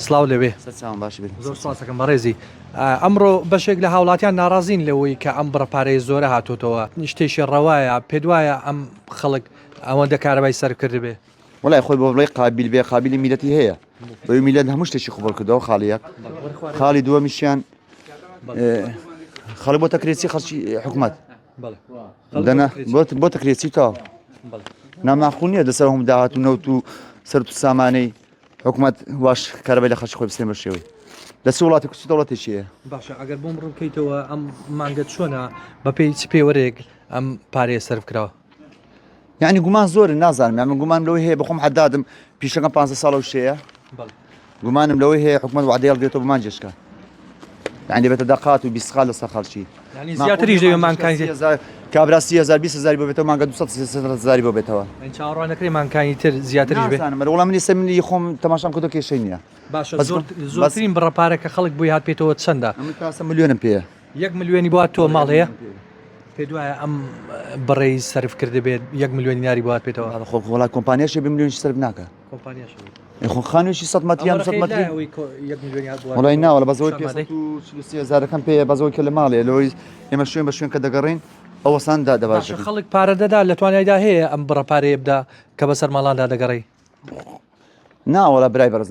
سلااو لەوێ زۆر ساسەکەم بەڕێزی ئەمڕۆ بەشێک لە هاوڵاتیان ناڕازین لەوەی کە ئەم بڕەپارەی زۆرە هاتوتەوە شتێکی ڕەوایە پێ وایە ئەم خەڵک ئەوەندە کارەبای سەرکرد بێ وڵای خۆی بۆ بڵێ قابل بێ قابلی میلەتی هەیە بەوی میلەت هەموو شتێکی خۆبڵ کردەوە خاڵیەک خاڵی دووەمیشیان خەڵک بۆ تەکرێتی خەڵکی حکوومەت بۆ تەکرێتی تاوە ناماخوو نییە دەسەر هەم داهات و نەوت و سەرت و سامانەی حکوومەت واش کارەبای لە خەڵکی خۆی بستێن بە شێوەی دەچ وڵاتی کوچی دەوڵەتێکیە باشە ئەگەر بۆم ڕووکەیتەوە ئەم مانگەت چۆنە بەپێی چ پێوەرێک ئەم پارەیە سەرف کراوە یعنی گومان زۆر نازانم من گومان لەوەی هەیە بخۆم حەدادم پیشەکەم 15 ساڵە شەیە گومانم لەوەی هەیە حکوومەت وعدەیەڵ بێتەوە بمان جێشکە یعنی بێتە دەقات و 20 خال لەسەر خەڵکی زیاتریش دەوێ مانکانی کابرا 30,000 20,000 بۆ بێتەوە مانگە 200,000 بۆ بێتەوە چاوەڕوانەکەی مانکانی تر زیاتریش بێ وەڵام منی سەمنی خۆم تەماشام کردو کێشەی نییە باشە زۆرترین بڕەپارە کە خەڵک بۆی هات پێێتەوە چەندە 1 ملیۆنم پێیە 1 ملیۆنی بۆات تۆ ماڵ هەیە پێ دوایە ئەم بڕێی سەرف کرده بێت 1 ملیۆنی ناری بۆات پێێتەوە خۆ وڵات کۆمپانیاشی 2 ملیۆنی سەرف ناکە خۆ خانوێکی 100 مەتریان 100 مەتری وڵای ناوە لە بەزەوەی 530,000ەکەم پێ بەزەوەی کە لە ماڵێ لەوەی ئێمە شوێن بە شوێن کە دەگەڕین ئەوەساندا دەباشە خەڵک پارە دەدا لە توانایدا هەیە ئەم بڕەپارەیە بدا کە بەسەر ماڵاندا دەگەڕی ناوەڵە برای بەرز